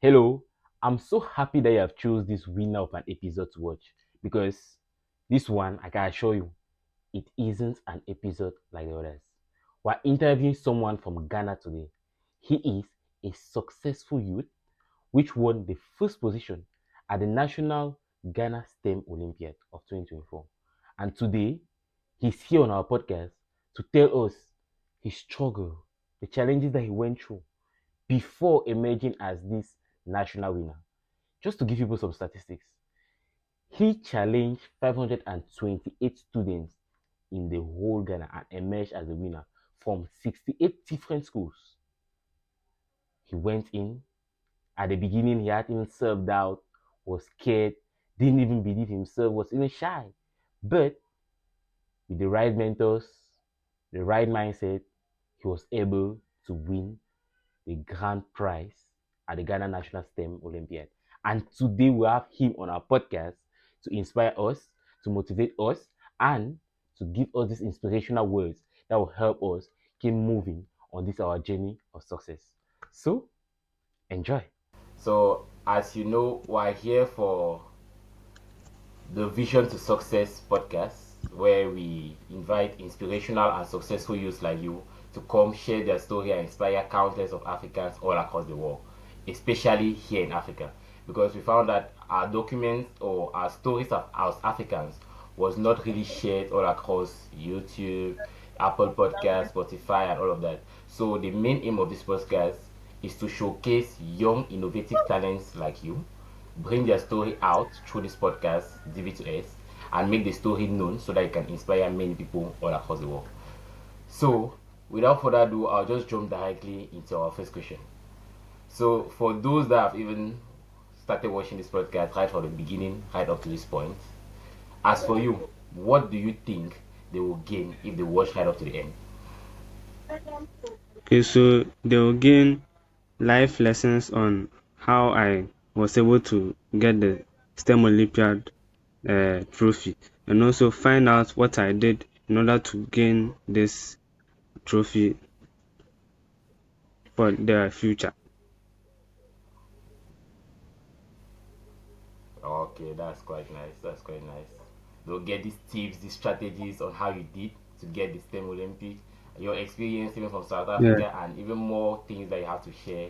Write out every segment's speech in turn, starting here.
Hello, I'm so happy that you have chosen this winner of an episode to watch because this one, I can assure you, it isn't an episode like the others. We're interviewing someone from Ghana today. He is a successful youth which won the first position at the National Ghana STEM Olympiad of 2024. And today, he's here on our podcast to tell us his struggle, the challenges that he went through before emerging as this national winner. Just to give people some statistics, he challenged 528 students in the whole Ghana and emerged as a winner from 68 different schools. He went in. At the beginning, he had even self-doubt, was scared, didn't even believe himself, was even shy. But with the right mentors, the right mindset, he was able to win the grand prize at the Ghana National STEM Olympiad. And today we have him on our podcast to inspire us, to motivate us, and to give us these inspirational words that will help us keep moving on this our journey of success. So enjoy. So, as you know, we're here for the Vision to Success podcast, where we invite inspirational and successful youths like you to come share their story and inspire countless of Africans all across the world, especially here in Africa. Because we found that our documents or our stories of as Africans was not really shared all across YouTube, Apple Podcasts, Spotify, and all of that. So the main aim of this podcast is to showcase young, innovative talents like you, bring their story out through this podcast, give it to us, and make the story known so that it can inspire many people all across the world. So, without further ado, I'll just jump directly into our first question. So, for those that have even started watching this podcast right from the beginning, right up to this point, as for you, what do you think they will gain if they watch right up to the end? Okay, so they will gain life lessons on how I was able to get the STEM Olympiad trophy, and also find out what I did in order to gain this trophy for their future. Okay, that's quite nice. That's quite nice. They'll get these tips, these strategies on how you did to get the STEM Olympic, your experience even from South Yeah, Africa, and even more things that you have to share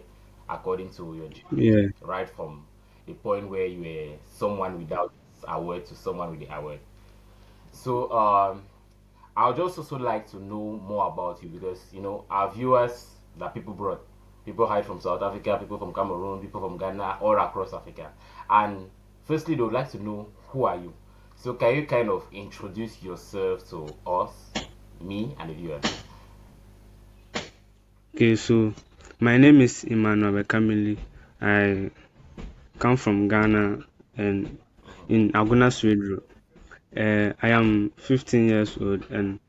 according to your journey, yeah. right from the point where you were someone without award to someone with the award. So, I would just also like to know more about you because our viewers that people brought, people hide from South Africa, people from Cameroon, people from Ghana, all across Africa. And firstly, they would like to know who are you. So can you kind of introduce yourself to us, me, and the viewers? Okay, so my name is Emmanuel Abakah. I come from Ghana and in Aguna Swedru. I am 15 years old and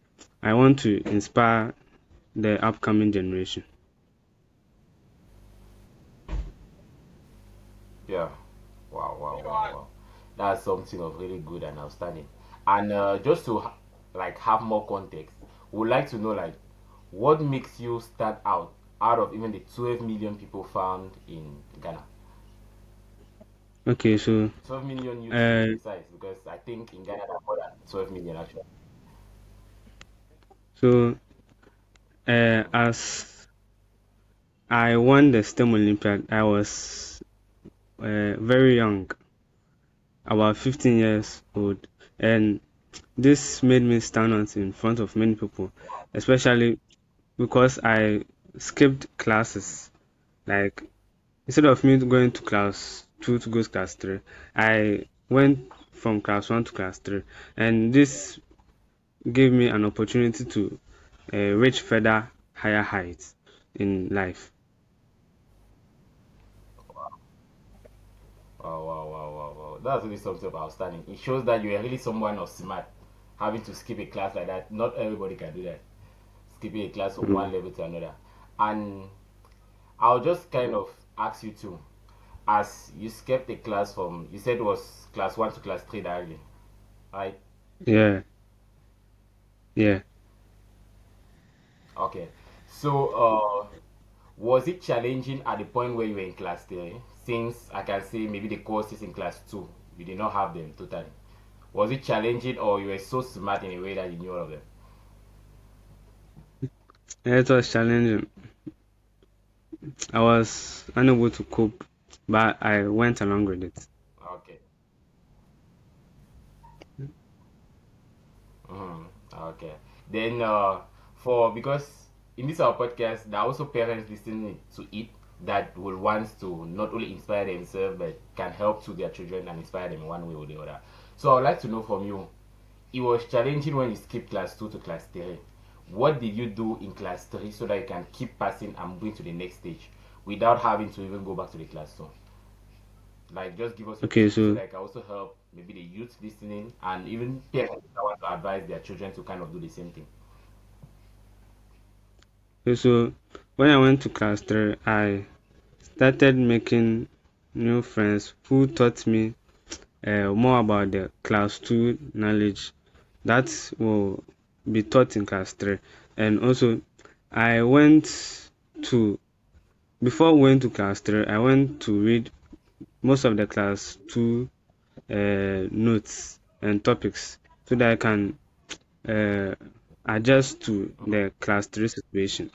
I want to inspire the upcoming generation. Yeah. Wow, wow, wow, wow. That's something of really good and outstanding. And just to like have more context, would like to know like what makes you stand out of even the 12 million people found in Ghana. Okay, so 12 million youths to be uh, precise, because I think in Ghana there are more than 12 million actually. so as I won the STEM Olympiad, I was very young, about 15 years old, and this made me stand out in front of many people, especially because I skipped classes. Like instead of me going to class 2 to go to class 3, I went from class 1 to class 3, and this gave me an opportunity to reach further higher heights in life. Wow, wow, wow, wow, wow. That's really something of outstanding. It shows that you are really someone of smart. Having to skip a class like that, not everybody can do that. Skipping a class from Mm. one level to another. And I'll just kind of ask you too, as you skipped a class from, you said it was class 1 to class 3 directly, right? Yeah, yeah. Okay. So, Was it challenging at the point where you were in class 3? Since I can say maybe the courses in class 2, you did not have them totally. Was it challenging or you were so smart in a way that you knew all of them? It was challenging. I was unable to cope, but I went along with it. Okay. Mhm. Okay. Then for because in this our podcast there are also parents listening to it that will want to not only inspire themselves but can help to their children and inspire them in one way or the other. So I would like to know from you, it was challenging when you skipped class 2 to class 3. What did you do in class 3 so that you can keep passing and moving to the next stage without having to even go back to the class 2? Like, just give us your Okay, tips so so that I can also help maybe the youth listening and even parents that want to advise their children to kind of do the same thing. so when I went to class 3, I started making new friends who taught me more about the class 2 knowledge that will be taught in class 3. And also, I went to, before going to class 3, I went to read most of the class 2 notes and topics so that I can uh, adjust to Mhm. the class 3 situation.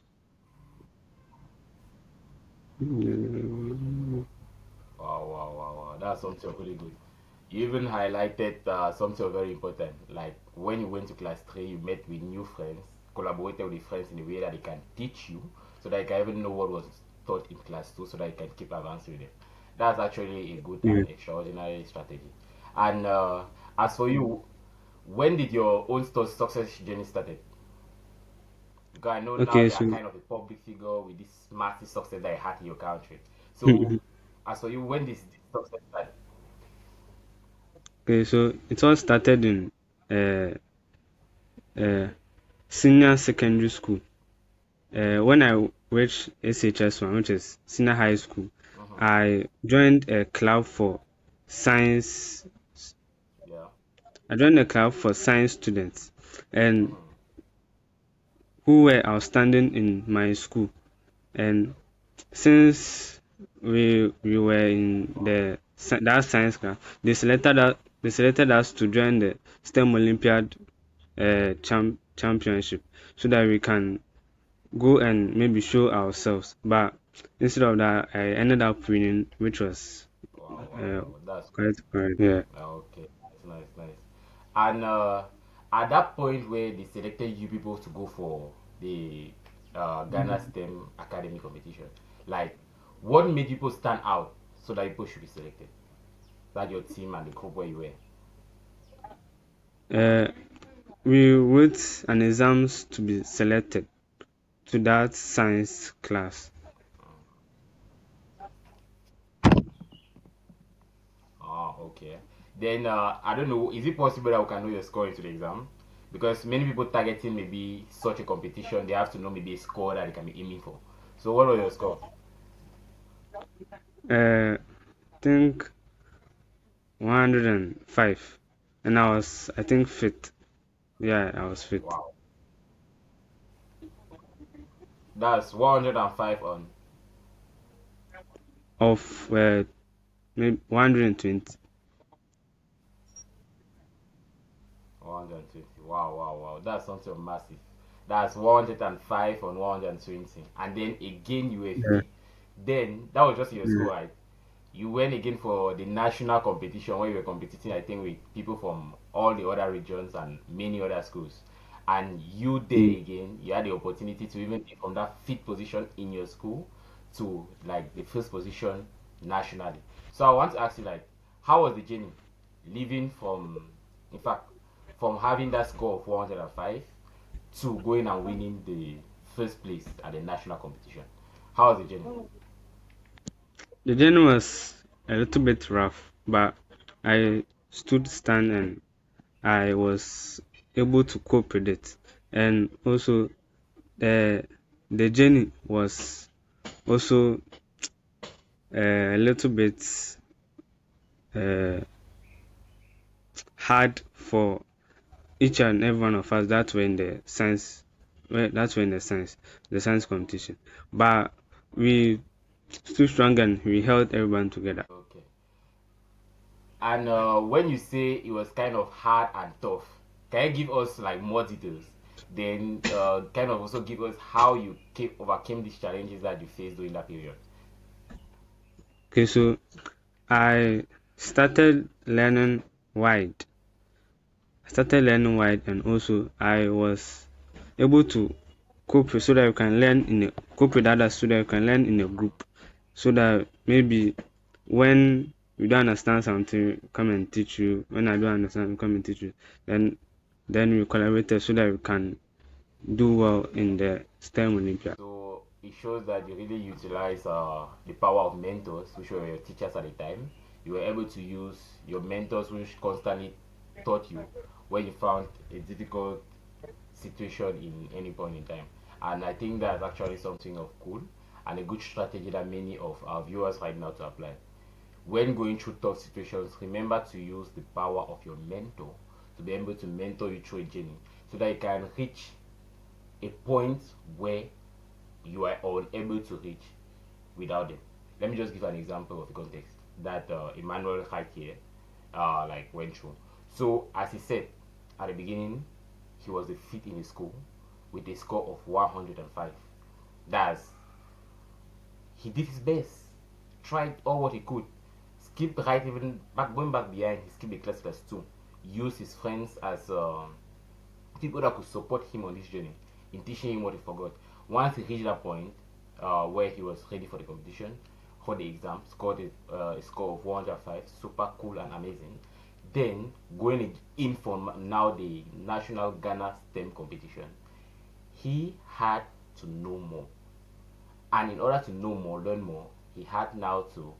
Wow, wow, wow, wow. That's something really good. You even highlighted something very important. Like when you went to class 3, you met with new friends, collaborated with friends in a way that they can teach you so that you can even know what was taught in class 2 so that you can keep advancing with it. That's actually a good Yeah. and extraordinary strategy. And as for you, when did your own success journey started? Because I know now Okay, you are so kind of a public figure with this massive success that you had in your country. So, as for you, when this success started? okay, so it all started in uh, uh, senior secondary school. When I reached SHS1, which is senior high school, Mm-hmm. I joined a club for science. Yeah. I joined a club for science students, and Mm-hmm. who were outstanding in my school. And since we were in Wow. the that science club, they selected us to join the STEM Olympiad championship so that we can go and maybe show ourselves. But instead of that, I ended up winning, which was Wow, wow, uh, wow. That's quite great. Yeah. okay. That's nice, nice. And at that point where they selected you people to go for the Ghana STEM Academy competition, like, what made people stand out so that people should be selected? That your team and the group where you were. Uh, we wrote an exams to be selected to that science class. Ah, okay. Then I don't know. Is it possible that we can know your score into the exam? Because many people targeting maybe such a competition, they have to know maybe a score that they can be aiming for. So what was your score? Think 105, and I think fit. Yeah, I was fit. Wow, that's 105 on Of maybe 120. 120. Wow, wow, wow. That's something massive. That's 105 on 120, and then again you were Yeah, fit. Then that was just your yeah, score, right? You went again for the national competition where you were competing, I think, with people from all the other regions and many other schools. And you there yeah. again, you had the opportunity to even be from that fifth position in your school to like the first position nationally. So I want to ask you, like, how was the journey leaving from, in fact, from having that score of 105 to going and winning the first place at the national competition? How was the journey? The journey was a little bit rough, but I stood stand and I was able to cope with it. And also, the journey was also a little bit uh, hard for each and every one of us that were in the science, well, that's when the science competition. But we stood strong and we held everyone together. Okay. And when you say it was kind of hard and tough, can you give us like more details? Then kind of also give us how you overcame these challenges that you faced during that period. Okay, so I started learning wide. I started learning wide, and also I was able to so that you can learn in a cope with others, so that you can learn in a group, so that maybe when you don't understand something, come and teach you. When I don't understand, come and teach you. Then we collaborated so that we can do well in the STEM Olympiad. So it shows that you really utilize the power of mentors, which were your teachers at the time. You were able to use your mentors, which constantly taught you when you found a difficult situation in any point in time. And I think that's actually something of cool and a good strategy that many of our viewers right now to apply. When going through tough situations, remember to use the power of your mentor to be able to mentor you through a journey so that you can reach a point where you are unable to reach without them. Let me just give an example of the context that Emmanuel right here like went through. So as he said at the beginning, he was the fifth in his school with a score of 105. That's he did his best, tried all what he could, skipped right even back going back behind. He skipped the class two, used his friends as people that could support him on this journey in teaching him what he forgot. Once he reached that point where he was ready for the competition, for the exam, scored a score of 105, super cool and amazing. Then going in for now the national Ghana STEM competition, he had to know more. And in order to know more, learn more, he had now to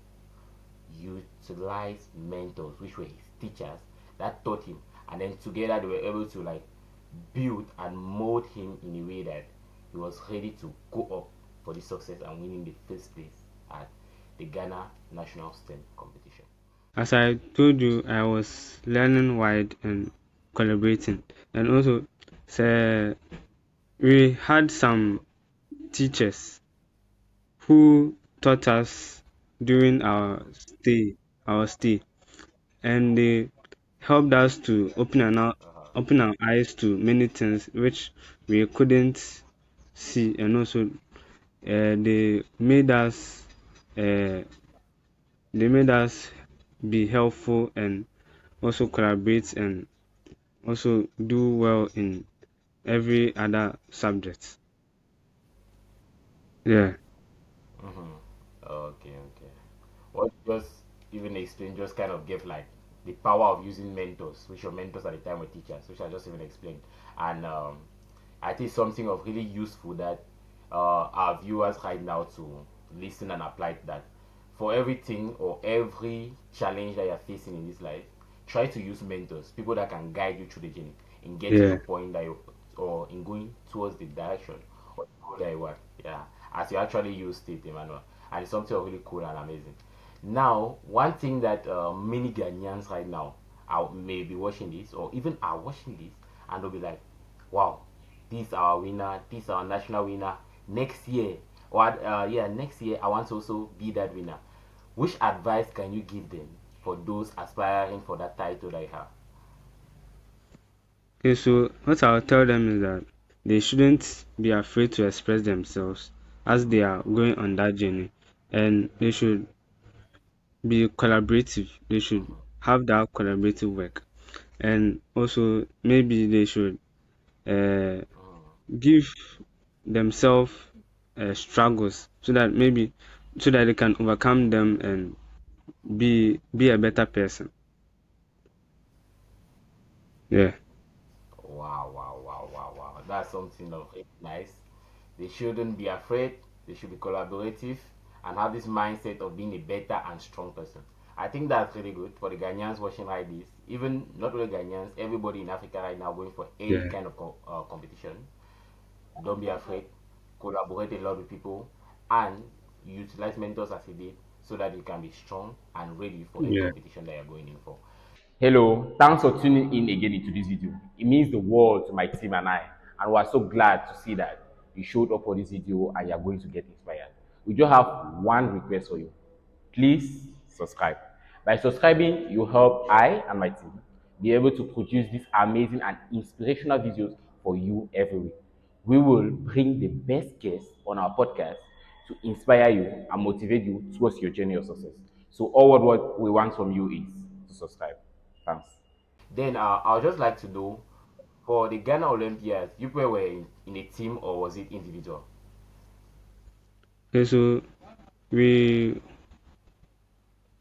utilize mentors, which were his teachers, that taught him. And then together they were able to like build and mold him in a way that he was ready to go up for the success and winning the first place at the Ghana National STEM competition. As I told you, I was learning wide and collaborating, and also so we had some teachers who taught us during our stay, and they helped us to Uh-huh. open our eyes to many things which we couldn't see, and also they made us uh, they made us be helpful and also collaborate and also do well in every other subject. Yeah, Mm-hmm. Okay, okay. What just even explain just kind of gave like the power of using mentors, which your mentors at the time were teachers, which I just even explained. And I think something of really useful that our viewers right now to listen and apply to that. For everything or every challenge that you're facing in this life, try to use mentors, people that can guide you through the journey in getting yeah. the point that you or in going towards the direction or the goal that you want. Yeah, as you actually use it, Emmanuel, and it's something really cool and amazing. Now, one thing that many Ghanaians right now may be watching this or even are watching this and they'll be like, wow, this is our winner, this is our national winner. Next year, or yeah, next year I want to also be that winner. Which advice can you give them for those aspiring for that title that you have? Okay, so what I'll tell them is that they shouldn't be afraid to express themselves as they are going on that journey, and they should be collaborative. They should Mm-hmm. have that collaborative work, and also maybe they should uh, give themselves struggles so that maybe so that they can overcome them and be a better person. Yeah, Wow, wow, wow, wow, wow. That's something of really nice. They shouldn't be afraid, they should be collaborative and have this mindset of being a better and strong person. I think that's really good for the Ghanaians watching like this. Even not only Ghanaians, everybody in Africa right now going for any yeah, kind of competition. Don't be afraid, collaborate a lot with people, and utilize mentors as he did so that you can be strong and ready for any yeah. competition that you're going in for. Hello, thanks for tuning in again into this video. It means the world to my team and I, and we're so glad to see that you showed up for this video and you're going to get inspired. We just have one request for you. Please subscribe. By subscribing, you help I and my team be able to produce these amazing and inspirational videos for you every week. We will bring the best guests on our podcast to inspire you and motivate you towards your journey of success. So all what we want from you is to subscribe. Thanks. Then I would just like to know, for the Ghana Olympiads, you were in a team or was it individual? Okay, so we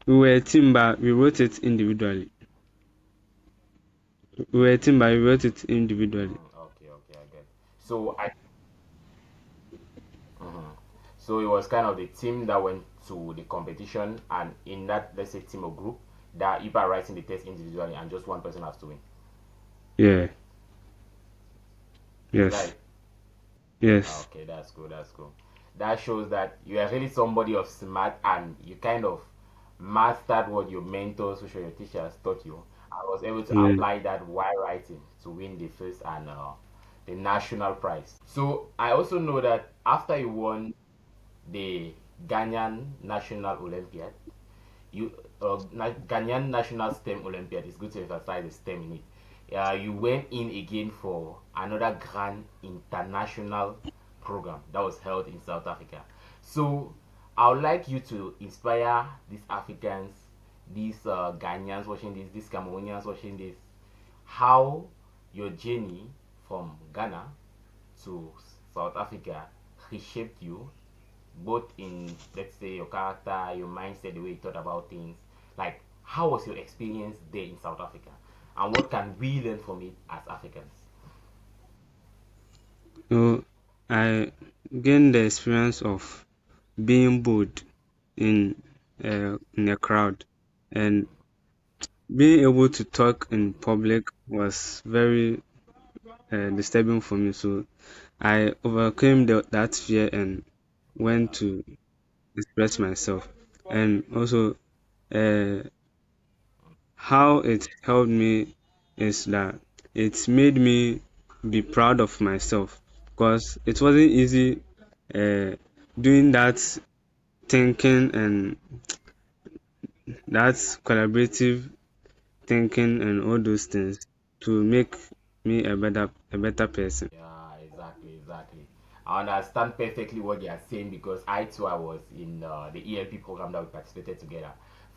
we were a team, but we wrote it individually. We were a team, but we wrote it individually. Okay, okay, I get. So I, so it was kind of the team that went to the competition, and in that, let's say, team or group, that you are writing the test individually, and just one person has to win. Yeah. Is that Yes. it? Yes. Okay, that's good. That's cool. That shows that you are really somebody of smart, and you kind of mastered what your mentors, which were your teachers, taught you. I was able to Yeah. apply that while writing to win the first and the national prize. So I also know that after you won the Ghanaian National Olympiad, you Ghanaian National STEM Olympiad. It's good to emphasize the STEM in it. You went in again for another grand international program that was held in South Africa. So I would like you to inspire these Africans, these Ghanaians watching this, these Cameroonians watching this, how your journey from Ghana to South Africa reshaped you, both in, let's say, your character, your mindset, the way you thought about things. Like, how was your experience there in South Africa, and what can we learn from it as Africans? So I gained the experience of being bold in a crowd, and being able to talk in public was very disturbing for me. So I overcame that fear and went to express myself. And also, uh, how it helped me is that it made me be proud of myself, because it wasn't easy uh, doing that thinking and that collaborative thinking and all those things to make me a better person. Yeah, exactly, exactly. I understand perfectly what they are saying, because I too I was in the ELP program that we participated together.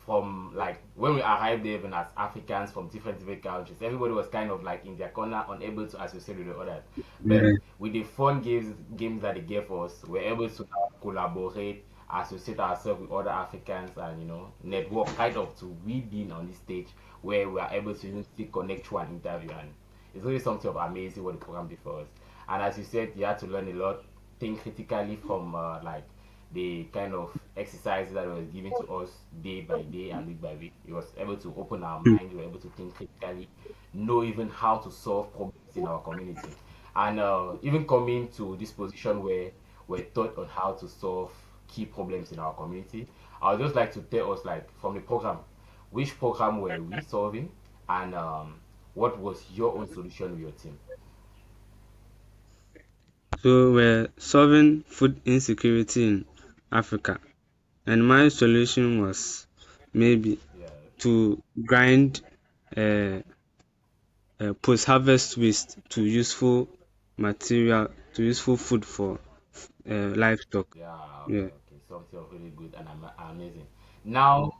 From like when we arrived there, even as Africans from different countries, everybody was kind of like in their corner, unable to associate with the others. But Yeah. with the fun games that they gave us, we're able to now collaborate, associate ourselves with other Africans, and network kind of to we being on this stage where we are able to even still connect through an interview. And it's really something of amazing what the program did for us. And as you said, you had to learn a lot, think critically from like the kind of exercises that was given to us day by day and week by week. It was able to open our mind. We were able to think critically, know even how to solve problems in our community, and even coming to this position where we're taught on how to solve key problems in our community. I would just like to tell us, like, from the program, which program were we solving, and what was your own solution with your team? So we're solving food insecurity in Africa, and my solution was maybe Yeah. to grind uh, post-harvest waste to useful material, to useful food for livestock. Yeah, okay, Yeah. okay. Something really good and amazing. Now,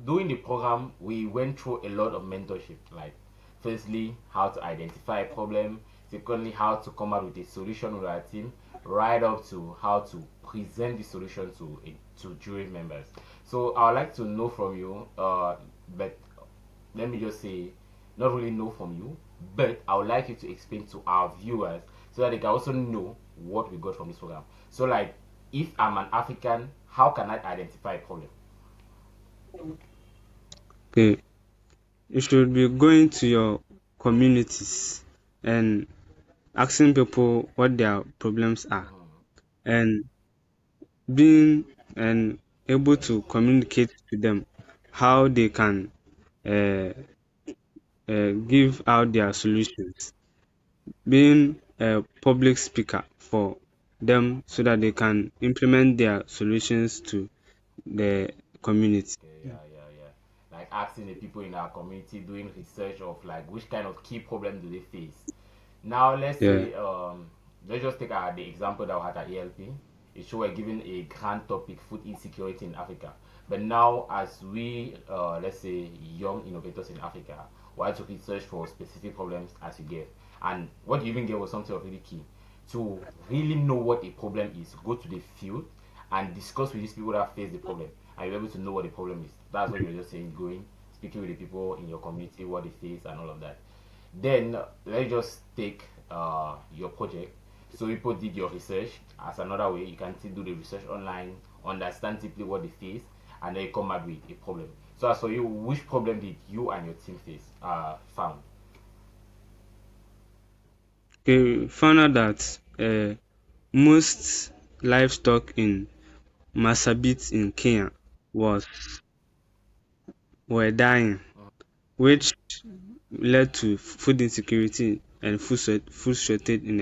during the program, we went through a lot of mentorship. Like, firstly, how to identify a problem. Secondly, how to come up with a solution with our team. Right up to how to present the solution to jury members. So, I would like to know from you. But let me just say, not really know from you, but I would like you to explain to our viewers so that they can also know what we got from this program. So, like, if I'm an African, how can I identify a problem? Okay. You should be going to your communities and asking people what their problems are, and being and able to communicate to them how they can uh, give out their solutions. Being a public speaker for them so that they can implement their solutions to the community. Okay, yeah. Like asking the people in our community, doing research of like which kind of key problem do they face. Now Yeah. let's just take the example that we had at ELP. It show we're given a grand topic, food insecurity in Africa. But now, as we let's say young innovators in Africa, we have to research for specific problems as you get. And what you even get was something of really key. To really know what a problem is, go to the field and discuss with these people that face the problem, and you're able to know what the problem is. That's what you're just saying, going, speaking with the people in your community, what they face, and all of that. Then let's just take your project. So people did your research as another way. You can still do the research online, understand simply what they face, and then you come up with a problem. So as for you, which problem did you and your team face? Found. We found out that most livestock in Marsabit in Kenya was were dying, which led to food insecurity and food shortage in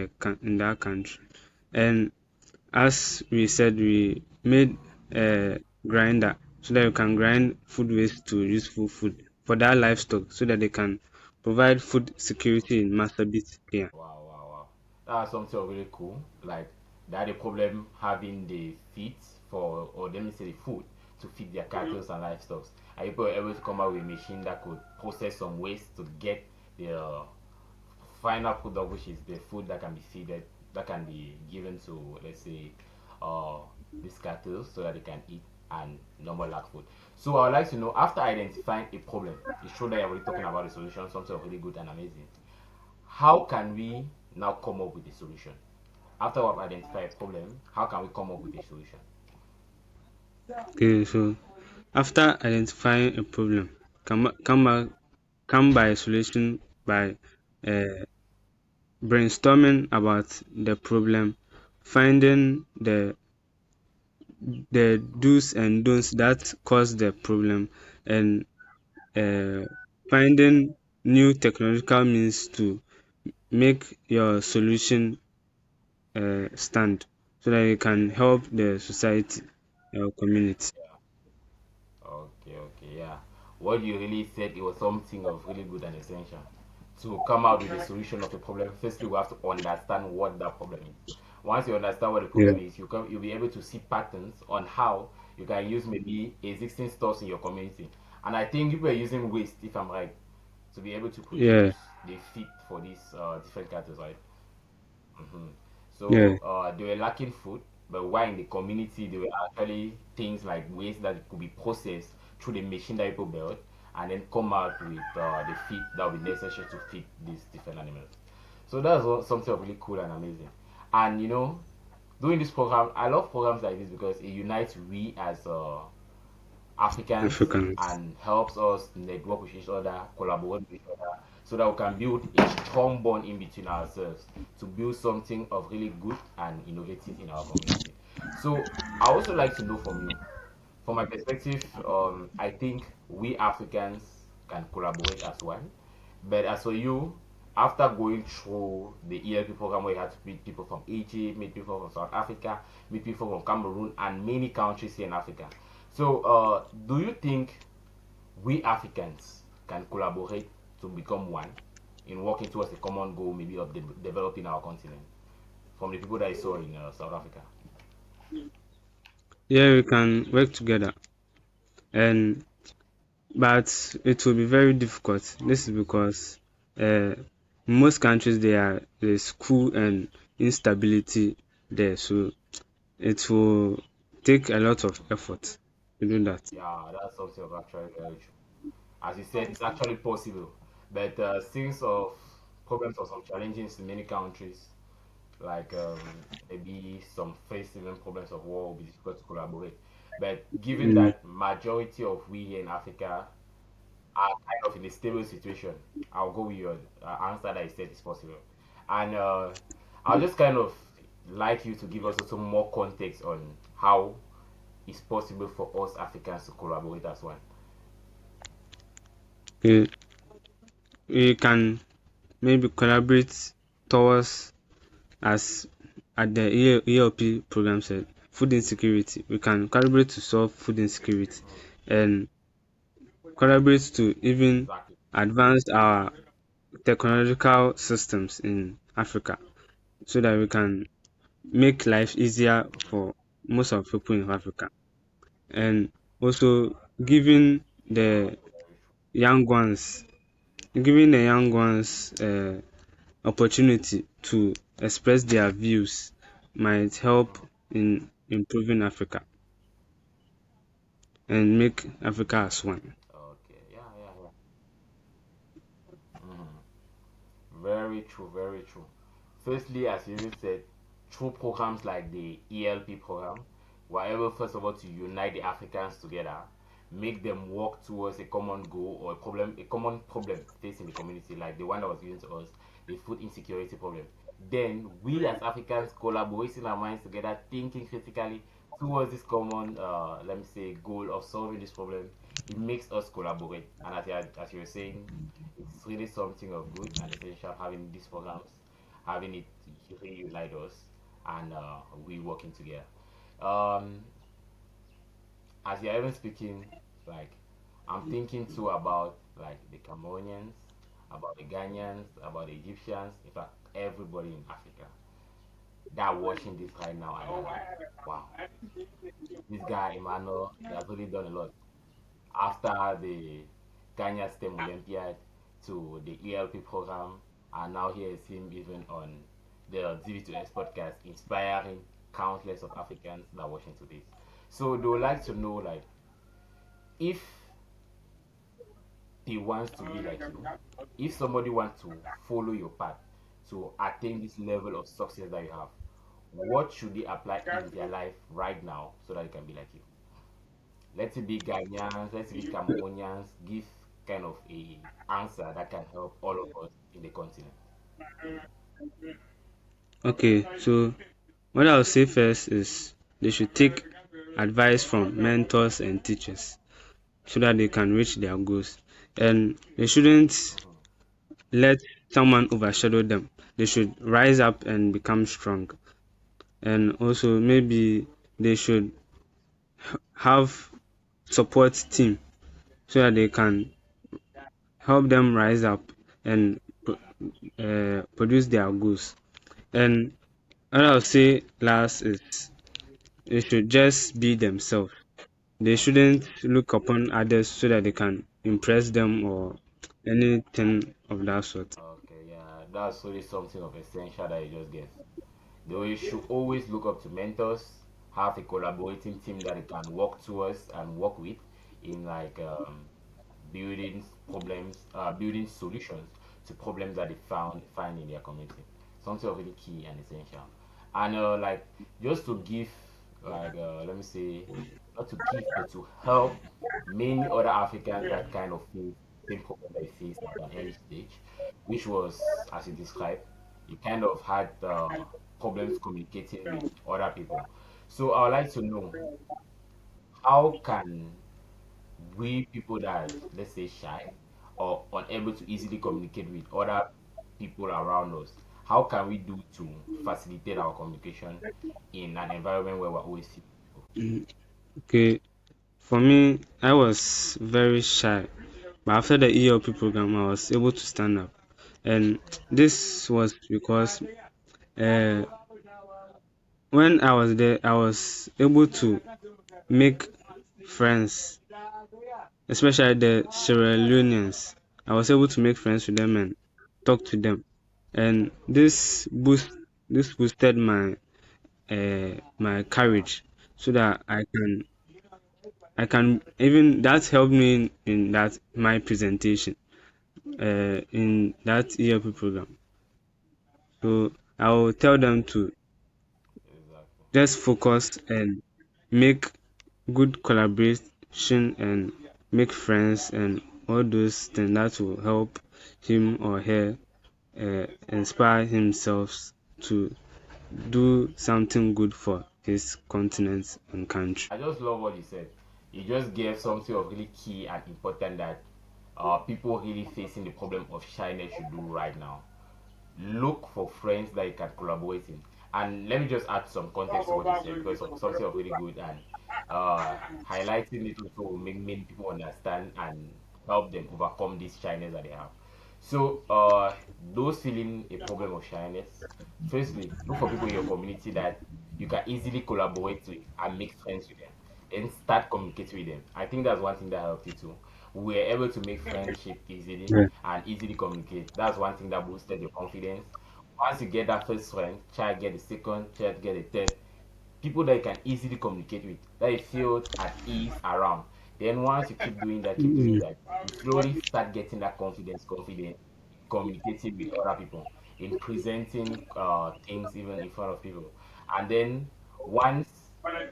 that country. And as we said, we made a grinder so that you can grind food waste to useful food for that livestock so that they can provide food security in Marsabit here. Wow. That's something really cool. Like they had a problem having the feed for, or let me say, the food to feed their cattle and livestock. And people were able to come out with a machine that could process some waste to get the final product, which is the food that can be feeded, that can be given to, let's say, uh, these cattle so that they can eat and normal lack food. So I would like to know, after identifying a problem, it's true that you're already talking about the solution, something really good and amazing. How can we now come up with a solution? After we've identified a problem, how can we come up with a solution? Okay, so after identifying a problem, come by a solution by uh, brainstorming about the problem, finding the do's and don'ts that cause the problem, and uh, finding new technological means to make your solution stand so that it can help the society or community. Yeah. What you really said, it was something of really good and essential. To come out with a solution of a problem, firstly, we have to understand what that problem is. Once you understand what the Yeah, problem is, you'll be able to see patterns on how you can use maybe existing stores in your community. And I think people are using waste, if I'm right, to be able to yeah, produce the feed for these different cattle, right? Mhm. yeah, So they were lacking food, but while in the community, there were actually things like waste that could be processed through the machine that people built and then come out with the feed that would be necessary to feed these different animals. So that's something really cool and amazing. And doing this program, I love programs like this because it unites we as Africans Africans. and helps us network with each other, collaborate with each other, so that we can build a strong bond in between ourselves to build something of really good and innovative in our community. So I also like to know from you, from my perspective, I think we Africans can collaborate as one. But as for you, after going through the ELP program where you had to meet people from Egypt, meet people from South Africa, meet people from Cameroon, and many countries here in Africa. So, do you think we Africans can collaborate to become one in working towards a common goal, maybe of developing our continent, from the people that I saw in South Africa? Yeah, we can work together, and but it will be very difficult. This is because uh, in most countries there's school and instability there, so it will take a lot of effort to do that. Yeah, that's something of actually very true. As you said, it's actually possible, but since of problems or some challenges in many countries, like maybe some face even problems of war, will be difficult to collaborate. But given Mm, that majority of we here in Africa are kind of in a stable situation, I'll go with your answer that you said is possible. And I'll just kind of like you to give us also more context on how it's possible for us Africans to collaborate as one. we, we can maybe collaborate towards as at the ELP program said, food insecurity. We can collaborate to solve food insecurity and collaborate to even Exactly. advance our technological systems in Africa so that we can make life easier for most of people in Africa. And also giving the young ones, giving the young ones opportunity to express their views might help in improving Africa and make Africa as one. Okay. Yeah, yeah, yeah. Mhm. Very true, very true. Firstly, as you even said, through programs like the ELP program, we're able, first of all, to unite the Africans together, make them work towards a common goal or a common problem facing the community, like the one that was given to us, the food insecurity problem. Then we as Africans collaborating our minds together, thinking critically towards this common, let me say, goal of solving this problem. It makes us collaborate. And as you were saying, it's really something of good and essential having these programs, having it really unite us, and we working together. Um, as you're even speaking, like I'm thinking too about like the Cameroonians, about the Ghanaians, about the Egyptians, in fact everybody in Africa that are watching this right now and they're like, wow, this guy Emmanuel, he has really done a lot. After the Ghana STEM Olympiad to the ELP program, and now here is him even on the TV2S podcast, inspiring countless of Africans that are watching today. So they would like to know, like, if they want to be like you, if somebody wants to follow your path to attain this level of success that you have, what should they apply in their life right now so that they can be like you? Let it be Ghanaians, let it be Cameroonians, give kind of a answer that can help all of us in the continent. Okay, so what I'll say first is they should take advice from mentors and teachers so that they can reach their goals. And they shouldn't Mhm. let someone overshadow them. They should rise up and become strong. And also maybe they should have support team so that they can help them rise up and produce their goals. And what I'll say last is they should just be themselves. They shouldn't look upon others so that they can impress them or anything of that sort. Okay, yeah, that's really something of essential that you just gave. They should always look up to mentors, have a collaborating team that they can work towards and work with in like building problems, building solutions to problems that they find in their community. Something of really key and essential. And like just to give like let me say not to give but to help many other Africans that kind of face same problem they face at an early stage, which was as you described, you kind of had problems communicating with other people. So I would like to know how can we people that let's say shy or unable to easily communicate with other people around us, how can we do to facilitate our communication in an environment where we're always seeing people? Mm, okay, for me, I was very shy, but after the ELP program, I was able to stand up. And this was because uh, when I was there, I was able to make friends, especially the Sierra Leoneans. I was able to make friends with them and talk to them, and this boosted my courage so that I can even that helped me in that my presentation in that ELP program. So I will tell them to Exactly. just focus and make good collaboration and make friends and all those things that will help him or her inspire himself to do something good for his continent and country. I just love what you said. You just gave something of really key and important that people really facing the problem of shyness should do right now. Look for friends that you can collaborate in. And let me just add some context to what you said because something of really good and uh, highlighting it also will make many people understand and help them overcome this shyness that they have. So, those feeling a problem of shyness, firstly, look for people in your community that you can easily collaborate with and make friends with them and start communicating with them. I think that's one thing that helped you too. We were able to make friendship easily Yeah. and easily communicate. That's one thing that boosted your confidence. Once you get that first friend, try get the second, try to get the third. People that you can easily communicate with, that you feel at ease around. Then once you keep doing Mm, that, you slowly start getting that confidence, communicating with other people, in presenting things even in front of people. And then once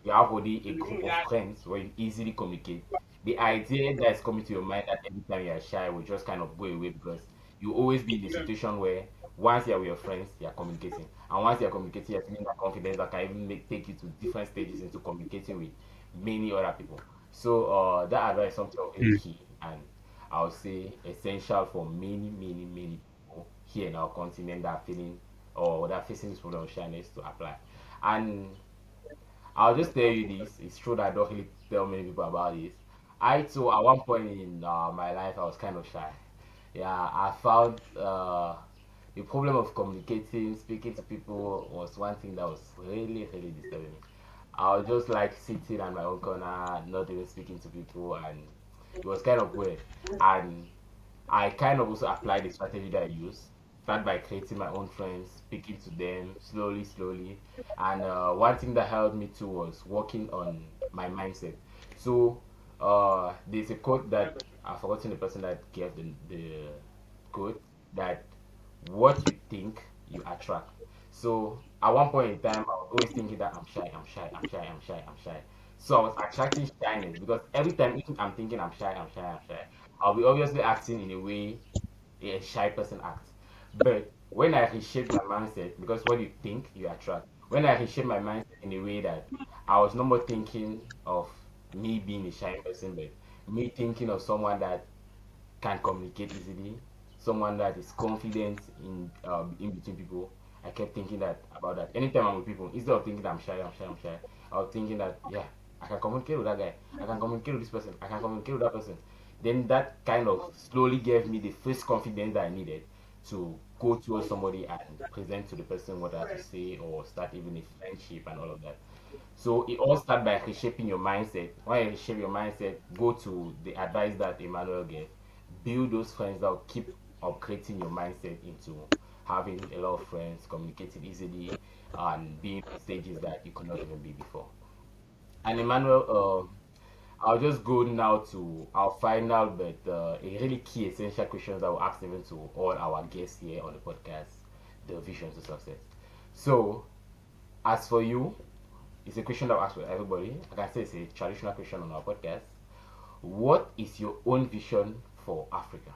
you have already a group of friends where you easily communicate, the idea that is coming to your mind that every time you are shy will just kind of go away because you always be in a situation where once you're with your friends, you're communicating. And once you're communicating, you're feeling that confidence that can even take you to different stages into communicating with many other people. So that advice is something really mm. key and I would say essential for many people here in our continent that are feeling or that are facing this problem of shyness to apply. And I'll just tell you this. It's true that I don't really tell many people about this. I too, at one point in my life, I was kind of shy. Yeah, I found the problem of communicating, speaking to people was one thing that was really disturbing me. I was just like sitting on my own corner, not even speaking to people, and it was kind of weird. And I kind of also applied the strategy that I use. Start by creating my own friends, speaking to them slowly. And one thing that helped me too was working on my mindset. So there's a quote that I've forgotten the person that gave the quote that what you think you attract. So at one point in time, I was always thinking that I'm shy. So I was attracting shyness because every time if I'm thinking I'm shy, I'll be obviously acting in a way a shy person acts. But when I reshape my mindset, because what you think you attract, when I reshape my mindset in a way that I was no more thinking of me being a shy person, but me thinking of someone that can communicate easily, someone that is confident in between people. I kept thinking that about that. Anytime I'm with people, instead of thinking that I'm shy, I was thinking that yeah, I can communicate with that guy, I can communicate with this person, I can communicate with that person. Then that kind of slowly gave me the first confidence that I needed to go towards somebody and present to the person what I have to say or start even a friendship and all of that. So it all starts by reshaping your mindset. When you reshape your mindset, go to the advice that Emmanuel gave. Build those friends that will keep upgrading your mindset into having a lot of friends, communicating easily, and being on stages that you could not even be before. And Emmanuel, I'll just go now to our final but a really key essential questions that we'll ask even to all our guests here on the podcast, the vision to success. So, as for you, it's a question that I ask for everybody. I can say it's a traditional question on our podcast. What is your own vision for Africa?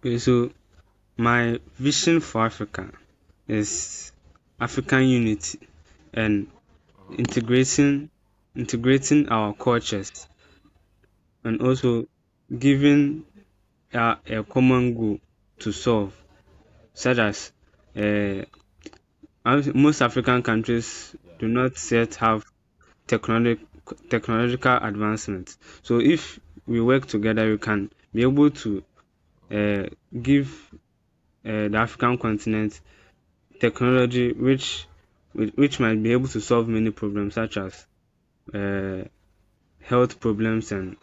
Okay, so my vision for Africa is African unity and integrating integrating our cultures and also giving a common goal to solve, such as uh, most African countries Yeah. do not yet have technologic, technological advancements. So if we work together, we can be able to uh, give the African continent technology which might be able to solve many problems such as uh, health problems and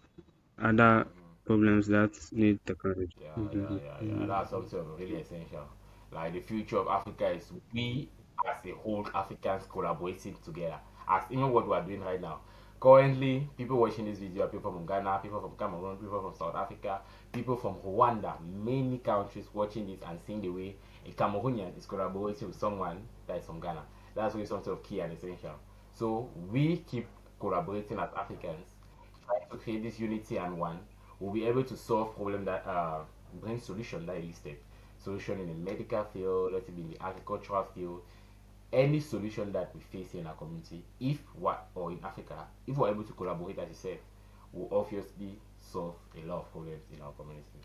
other problems that need technology. Yeah. That's something really essential. Like the future of Africa is we as a whole Africans collaborating together. As even what we are doing right now. Currently, people watching this video are people from Ghana, people from Cameroon, people from South Africa, people from Rwanda, many countries watching this and seeing the way a Cameroonian is collaborating with someone that is from Ghana. That's really something of key and essential. So we keep collaborating as Africans trying to create this unity and one, we'll be able to solve problem that bring solution that you listed. Solution in the medical field, let it be in the agricultural field, any solution that we face here in our community, if what or in Africa, if we're able to collaborate as you said, will obviously solve a lot of problems in our community.